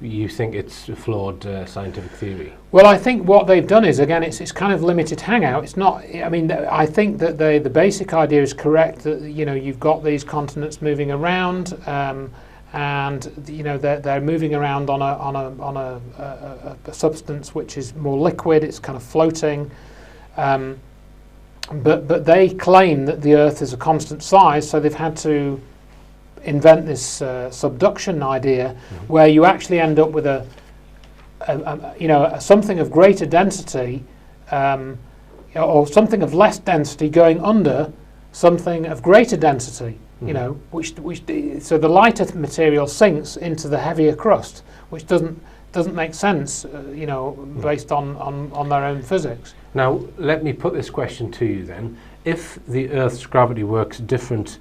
you think it's a flawed scientific theory? Well, I think what they've done is, again, it's kind of limited hangout. It's not. I mean, I think that the basic idea is correct. That you've got these continents moving around, and they're moving around on a substance which is more liquid. It's kind of floating. But they claim that the Earth is a constant size, so they've had to invent this subduction idea, where you actually end up with something of greater density, or something of less density going under something of greater density. So the lighter material sinks into the heavier crust, which doesn't make sense, based on their own physics. Now, let me put this question to you then. If the Earth's gravity works different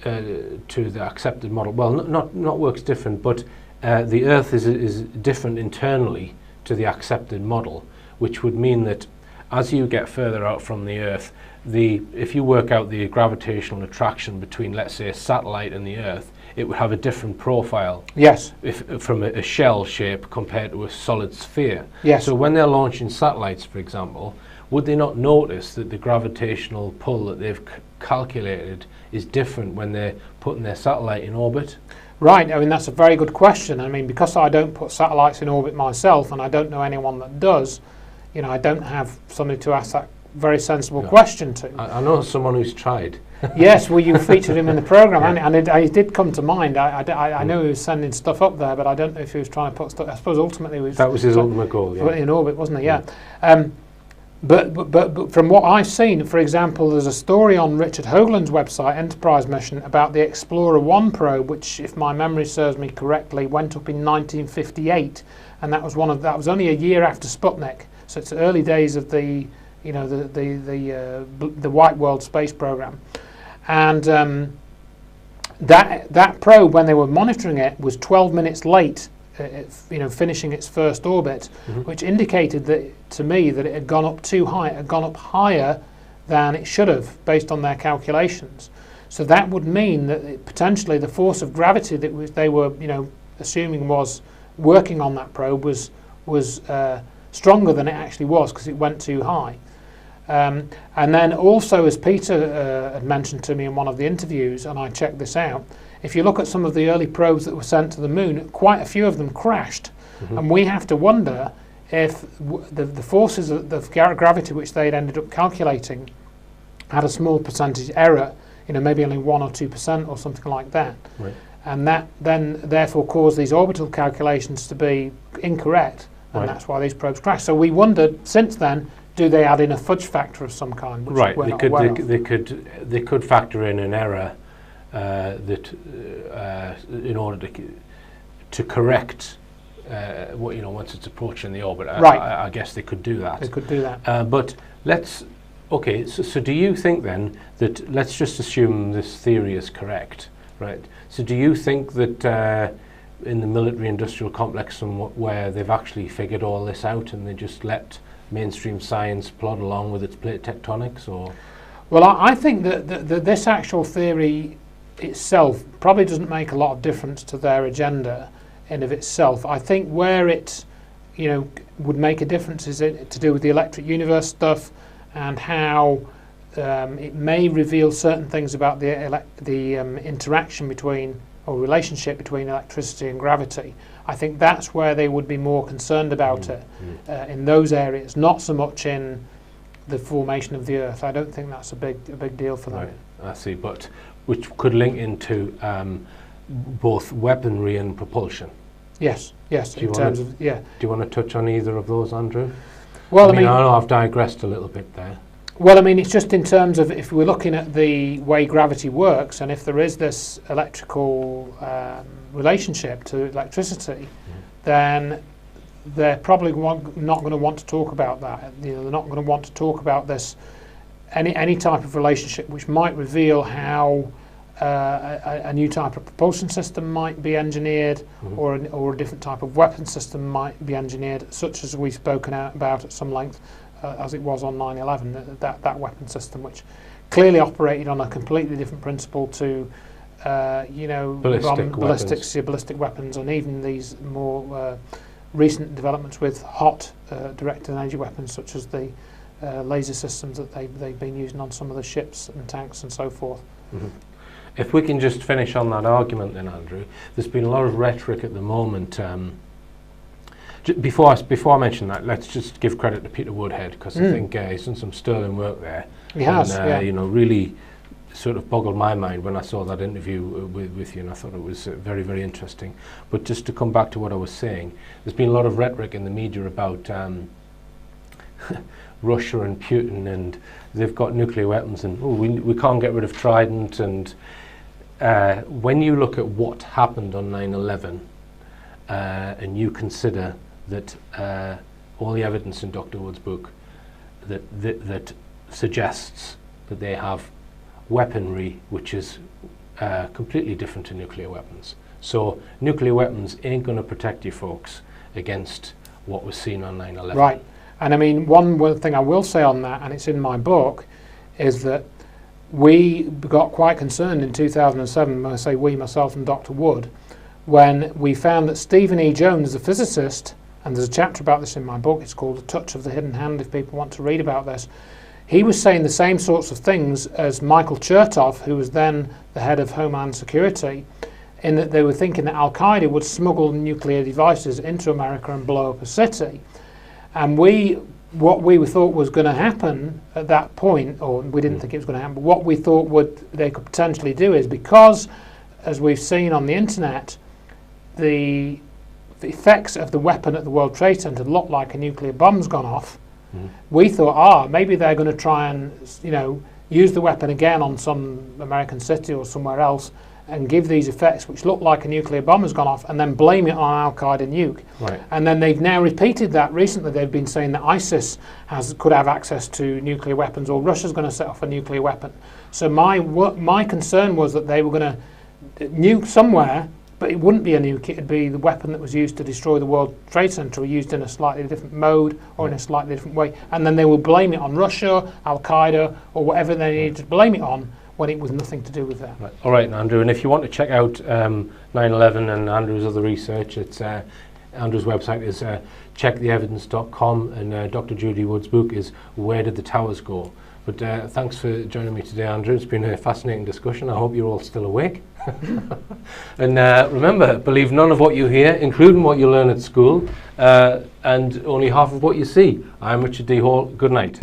to the accepted model, well, not works different, but the Earth is different internally to the accepted model, which would mean that as you get further out from the Earth, if you work out the gravitational attraction between, let's say, a satellite and the Earth, it would have a different profile. Yes. From a shell shape compared to a solid sphere. Yes. So when they're launching satellites, for example, would they not notice that the gravitational pull that they've calculated is different when they're putting their satellite in orbit? Right. I mean, that's a very good question. I mean, because I don't put satellites in orbit myself, and I don't know anyone that does, I don't have somebody to ask that very sensible question to. I know someone who's tried. Yes, well, you featured him in the programme, and it did come to mind. I know he was sending stuff up there, but I don't know if he was trying to put stuff. I suppose ultimately that was his ultimate goal. Yeah. In orbit, wasn't he? Yeah. But from what I've seen, for example, there's a story on Richard Hoagland's website, Enterprise Mission, about the Explorer 1 probe, which, if my memory serves me correctly, went up in 1958, and that was only a year after Sputnik. So it's the early days of the White World space program, and that probe, when they were monitoring it, was 12 minutes late, finishing its first orbit, which indicated to me that it had gone up too high. It had gone up higher than it should have, based on their calculations. So that would mean that potentially the force of gravity that they were, assuming was working on that probe was stronger than it actually was, because it went too high. And then also, as Peter had mentioned to me in one of the interviews, and I checked this out, if you look at some of the early probes that were sent to the moon, quite a few of them crashed. And we have to wonder if the forces of gravity which they'd ended up calculating had a small percentage error, maybe only 1 or 2% or something like that. Right. And that then therefore caused these orbital calculations to be incorrect. And that's why these probes crashed. So we wondered, since then, do they add in a fudge factor of some kind? Which Right, we're not aware of. they could factor in an error that in order to correct once it's approaching the orbit. Right. I guess they could do that. They could do that. But so do you think then that, let's just assume this theory is correct, right? So do you think that in the military-industrial complex where they've actually figured all this out and they just let mainstream science plod along with its plate tectonics, or? Well, I think that this actual theory itself probably doesn't make a lot of difference to their agenda in of itself. I think where it would make a difference is to do with the electric universe stuff, and how it may reveal certain things about the interaction between, or relationship between, electricity and gravity. I think that's where they would be more concerned about it, in those areas, not so much in the formation of the Earth. I don't think that's a big deal for them. Right, I see, but which could link into both weaponry and propulsion. Yes, Do you want to touch on either of those, Andrew? Well, I know I've digressed a little bit there. Well, I mean, it's just in terms of, if we're looking at the way gravity works, and if there is this electrical relationship to electricity, then they're probably not going to want to talk about that. They're not going to want to talk about this, any type of relationship which might reveal how a new type of propulsion system might be engineered, or a different type of weapon system might be engineered, such as we've spoken about at some length, as it was on 9/11, that weapon system, which clearly operated on a completely different principle to ballistic weapons, and even these more recent developments with hot directed energy weapons, such as the laser systems that they've been using on some of the ships and tanks and so forth. Mm-hmm. If we can just finish on that argument then, Andrew, there's been a lot of rhetoric at the moment. Before I mention that, let's just give credit to Peter Woodhead, because I think he's done some sterling work there. He has, You know, really sort of boggled my mind when I saw that interview with you, and I thought it was very, very interesting. But just to come back to what I was saying, there's been a lot of rhetoric in the media about Russia and Putin, and they've got nuclear weapons, and we can't get rid of Trident. And when you look at what happened on 9/11, and you consider that all the evidence in Dr. Wood's book that suggests that they have weaponry which is completely different to nuclear weapons. So nuclear weapons ain't going to protect you folks against what was seen on 9/11. Right. And I mean, one thing I will say on that, and it's in my book, is that we got quite concerned in 2007, when I say we, myself and Dr. Wood, when we found that Stephen E. Jones, the physicist, and there's a chapter about this in my book, it's called The Touch of the Hidden Hand if people want to read about this, he was saying the same sorts of things as Michael Chertoff, who was then the head of Homeland Security, in that they were thinking that Al-Qaeda would smuggle nuclear devices into America and blow up a city. And what we thought was going to happen at that point, or we didn't think it was going to happen, but what we thought they could potentially do is, because, as we've seen on the internet, the effects of the weapon at the World Trade Center looked like a nuclear bomb's gone off. We thought, maybe they're going to try and, use the weapon again on some American city or somewhere else, and give these effects which look like a nuclear bomb has gone off, and then blame it on Al-Qaeda nuke. Right. And then they've now repeated that recently. They've been saying that ISIS could have access to nuclear weapons, or Russia's going to set off a nuclear weapon. So my concern was that they were going to nuke somewhere, but it wouldn't be a nuke. It'd be the weapon that was used to destroy the World Trade Center, used in a slightly different mode or in a slightly different way. And then they will blame it on Russia, Al-Qaeda, or whatever they needed to blame it on, when it was nothing to do with that. Right. All right, Andrew, and if you want to check out 9/11 and Andrew's other research, it's Andrew's website is checktheevidence.com, and Dr. Judy Wood's book is Where Did the Towers Go? But thanks for joining me today, Andrew. It's been a fascinating discussion. I hope you're all still awake. And remember, believe none of what you hear, including what you learn at school, and only half of what you see. I'm Richard D. Hall. Good night.